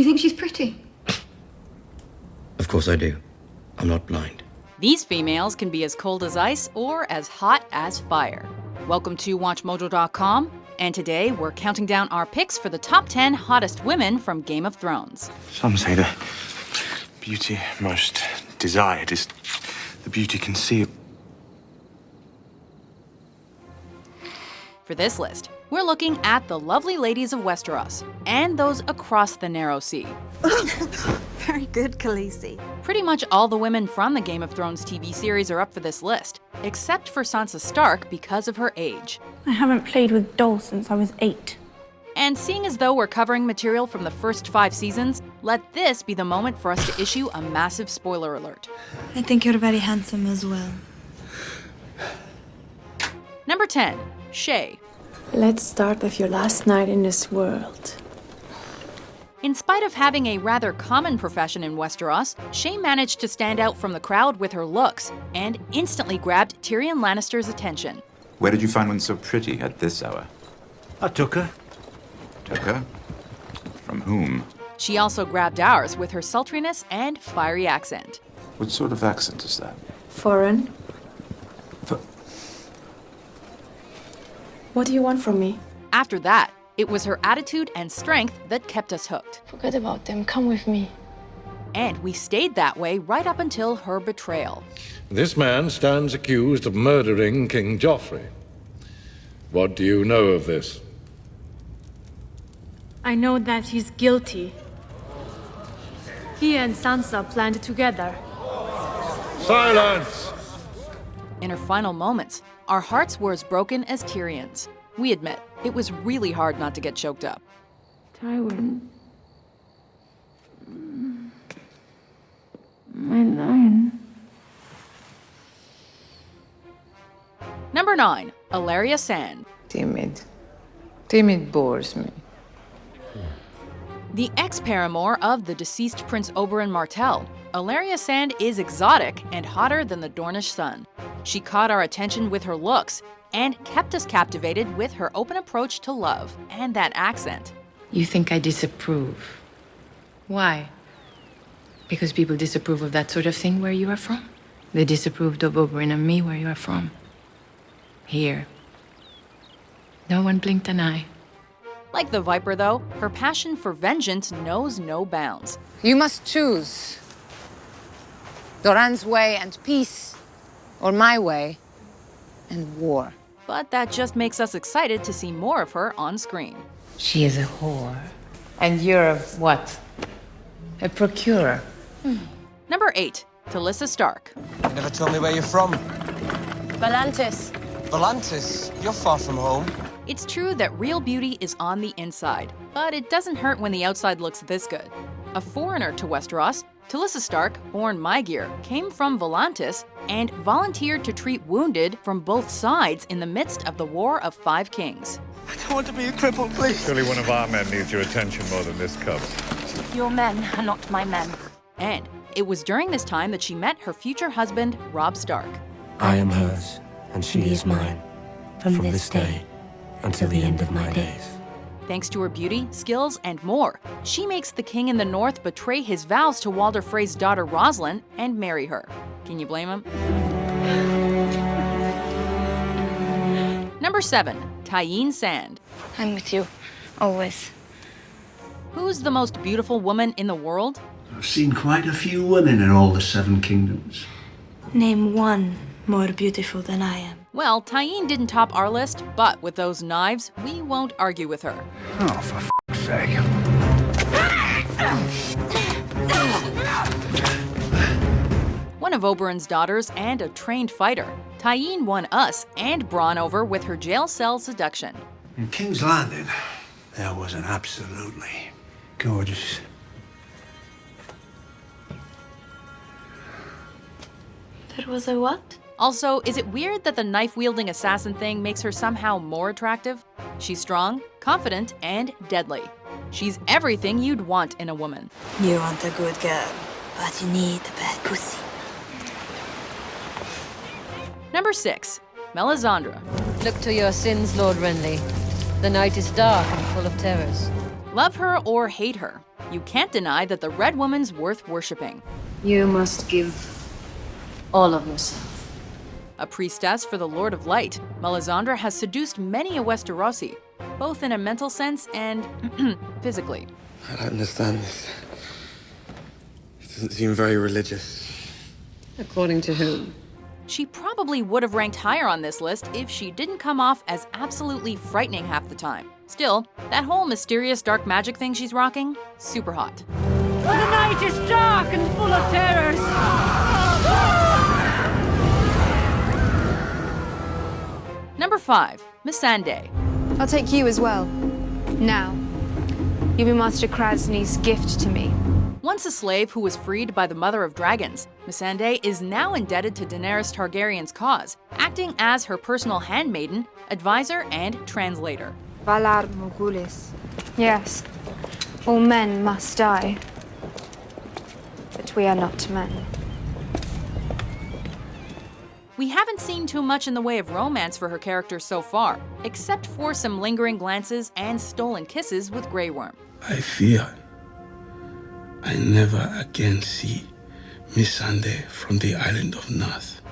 You think she's pretty? Of course I do. I'm not blind. These females can be as cold as ice or as hot as fire. Welcome to WatchMojo.com, and today we're counting down our picks for the top 10 hottest women from Game of Thrones. Some say the beauty most desired is the beauty concealed. For this list, we're looking at the lovely ladies of Westeros and those across the narrow sea. Very good, Khaleesi. Pretty much all the women from the Game of Thrones TV series are up for this list, except for Sansa Stark because of her age. I haven't played with dolls since I was 8. And seeing as though we're covering material from the first 5 seasons, let this be the moment for us to issue a massive spoiler alert. I think you're very handsome as well. Number 10, Shae. Let's start with your last night in this world. In spite of having a rather common profession in Westeros, Shae managed to stand out from the crowd with her looks and instantly grabbed Tyrion Lannister's attention. Where did you find one so pretty at this hour? I took her. Took her? From whom? She also grabbed ours with her sultriness and fiery accent. What sort of accent is that? Foreign. What do you want from me? After that, it was her attitude and strength that kept us hooked. Forget about them. Come with me. And we stayed that way right up until her betrayal. This man stands accused of murdering King Joffrey. What do you know of this? I know that he's guilty. He and Sansa planned together. Silence! In her final moments, our hearts were as broken as Tyrion's. We admit, it was really hard not to get choked up. Tywin. My lion. Number 9, Ellaria Sand. Timid. Timid bores me. The ex-paramour of the deceased Prince Oberyn Martell, Ellaria Sand is exotic and hotter than the Dornish sun. She caught our attention with her looks and kept us captivated with her open approach to love and that accent. You think I disapprove? Why? Because people disapprove of that sort of thing where you are from? They disapproved of Oberyn and me where you are from. Here. No one blinked an eye. Like the Viper, though, her passion for vengeance knows no bounds. You must choose. Doran's way and peace, or my way and war. But that just makes us excited to see more of her on screen. She is a whore. And you're a what? A procurer. Number 8, Talisa Stark. You never told me where you're from. Valantis. Valantis, you're far from home. It's true that real beauty is on the inside, but it doesn't hurt when the outside looks this good. A foreigner to Westeros, Talisa Stark, born Maegir, came from Volantis and volunteered to treat wounded from both sides in the midst of the War of 5 Kings. I don't want to be a cripple, please. Surely one of our men needs your attention more than this cub. Your men are not my men. And it was during this time that she met her future husband, Robb Stark. I am hers, and she is mine. From this day until the end of my days. Thanks to her beauty, skills, and more, she makes the king in the north betray his vows to Walder Frey's daughter Rosalind and marry her. Can you blame him? Number 7, Tyene Sand. I'm with you. Always. Who's the most beautiful woman in the world? I've seen quite a few women in all the 7 kingdoms. Name one more beautiful than I am. Well, Tyene didn't top our list, but with those knives, we won't argue with her. Oh, for f***'s sake. One of Oberyn's daughters and a trained fighter, Tyene won us and Bronn over with her jail cell seduction. In King's Landing, there was an absolutely gorgeous... There was a what? Also, is it weird that the knife-wielding assassin thing makes her somehow more attractive? She's strong, confident, and deadly. She's everything you'd want in a woman. You want a good girl, but you need a bad pussy. Number 6, Melisandre. Look to your sins, Lord Renly. The night is dark and full of terrors. Love her or hate her, you can't deny that the Red Woman's worth worshipping. You must give all of yourself. A priestess for the Lord of Light, Melisandre has seduced many a Westerosi, both in a mental sense and physically. I don't understand this. It doesn't seem very religious. According to whom? She probably would have ranked higher on this list if she didn't come off as absolutely frightening half the time. Still, that whole mysterious dark magic thing she's rocking, super hot. The night is dark and full of terrors. Number 5, Missandei. I'll take you as well. Now, you'll be Master Krasny's gift to me. Once a slave who was freed by the Mother of Dragons, Missandei is now indebted to Daenerys Targaryen's cause, acting as her personal handmaiden, advisor, and translator. Valar Morghulis. Yes, all men must die. But we are not men. We haven't seen too much in the way of romance for her character so far, except for some lingering glances and stolen kisses with Grey Worm. I fear I never again see Missandei from the island of Nath.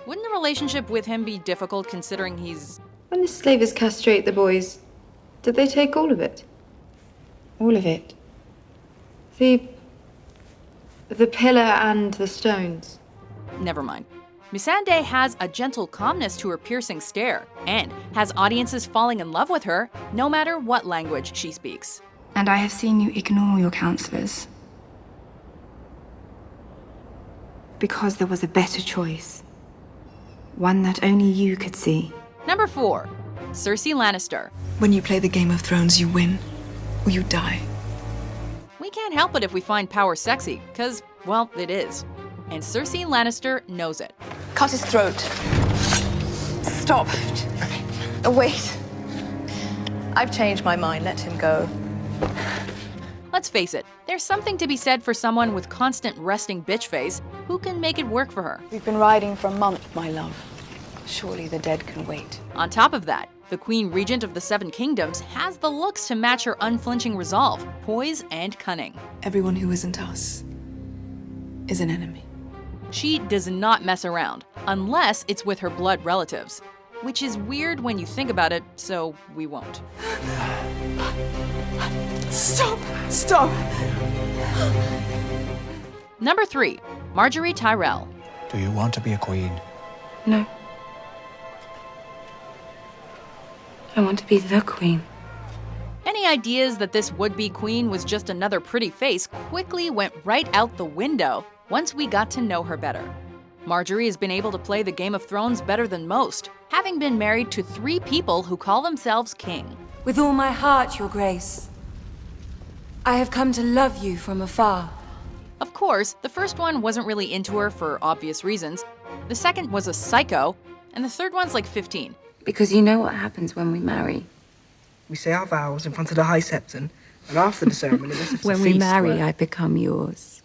Wouldn't the relationship with him be difficult considering he's... When the slavers castrate the boys, did they take all of it? All of it? The pillar and the stones? Never mind. Missandei has a gentle calmness to her piercing stare, and has audiences falling in love with her, no matter what language she speaks. And I have seen you ignore your counselors. Because there was a better choice. One that only you could see. Number 4, Cersei Lannister. When you play the Game of Thrones, you win, or you die. We can't help it if we find power sexy, because, well, it is. And Cersei Lannister knows it. Cut his throat. Stop. Wait. I've changed my mind. Let him go. Let's face it, there's something to be said for someone with constant resting bitch face who can make it work for her. We've been riding for a month, my love. Surely the dead can wait. On top of that, the Queen Regent of the Seven Kingdoms has the looks to match her unflinching resolve, poise, and cunning. Everyone who isn't us is an enemy. She does not mess around, unless it's with her blood relatives. Which is weird when you think about it, so we won't. Stop! Stop! Number 3, Margaery Tyrell. Do you want to be a queen? No. I want to be the queen. Any ideas that this would-be queen was just another pretty face quickly went right out the window once we got to know her better. Margaery has been able to play the Game of Thrones better than most, having been married to 3 people who call themselves king. With all my heart, Your Grace. I have come to love you from afar. Of course, the first one wasn't really into her for obvious reasons. The second was a psycho, and the third one's like 15. Because you know what happens when we marry. We say our vows in front of the High Septon, and after the ceremony, when we marry, I become yours.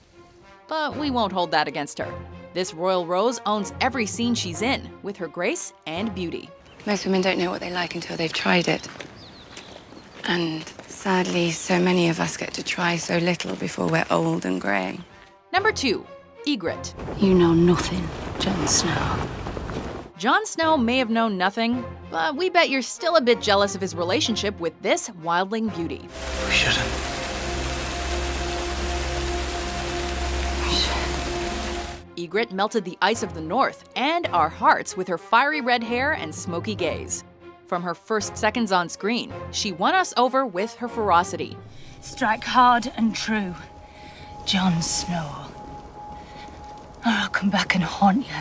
But we won't hold that against her. This royal rose owns every scene she's in, with her grace and beauty. Most women don't know what they like until they've tried it. And sadly, so many of us get to try so little before we're old and grey. Number 2, Ygritte. You know nothing, Jon Snow. Jon Snow may have known nothing, but we bet you're still a bit jealous of his relationship with this wildling beauty. We shouldn't. Ygritte melted the ice of the north and our hearts with her fiery red hair and smoky gaze. From her first seconds on screen, she won us over with her ferocity. Strike hard and true, Jon Snow. Or I'll come back and haunt you.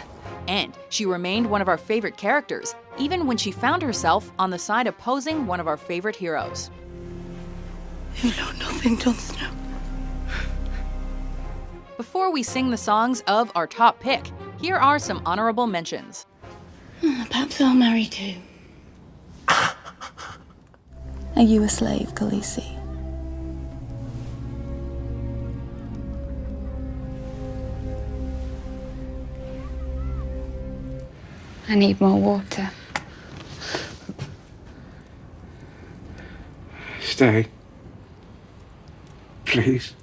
And she remained one of our favorite characters, even when she found herself on the side opposing one of our favorite heroes. You know nothing, Jon Snow. Before we sing the songs of our top pick, here are some honorable mentions. Perhaps I'll marry too. Are you a slave, Khaleesi? I need more water. Stay. Please.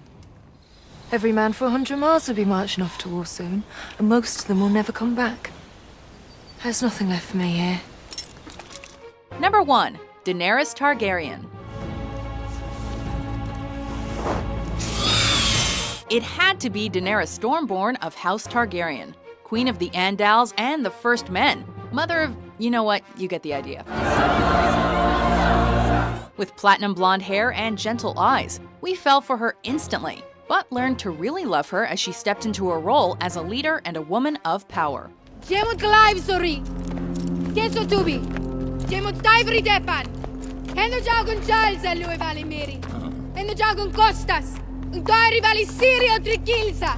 Every man for 100 miles will be marching off to war soon, and most of them will never come back. There's nothing left for me here. Number 1. Daenerys Targaryen. It had to be Daenerys Stormborn of House Targaryen, Queen of the Andals and the First Men, mother of, you know what, you get the idea. With platinum blonde hair and gentle eyes, we fell for her instantly, but learned to really love her as she stepped into her role as a leader and a woman of power. Jemut Clive Sori. Keso Tubi. Jemut Tivri Depan. Hendo Jagun Charles a lui vali Miri. Hendo Jagun Costas. Undari vali Sirio Trikilsa.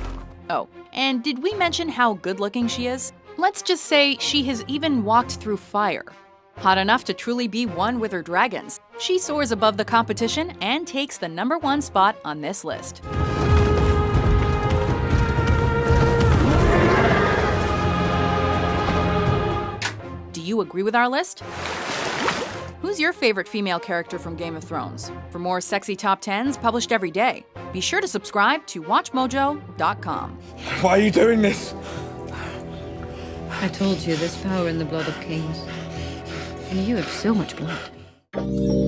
Oh, and did we mention how good-looking she is? Let's just say she has even walked through fire. Hot enough to truly be one with her dragons, she soars above the competition and takes the number 1 spot on this list. Do you agree with our list? Who's your favorite female character from Game of Thrones? For more sexy top 10s published every day, be sure to subscribe to WatchMojo.com. Why are you doing this? I told you there's power in the blood of kings. And you have so much blood.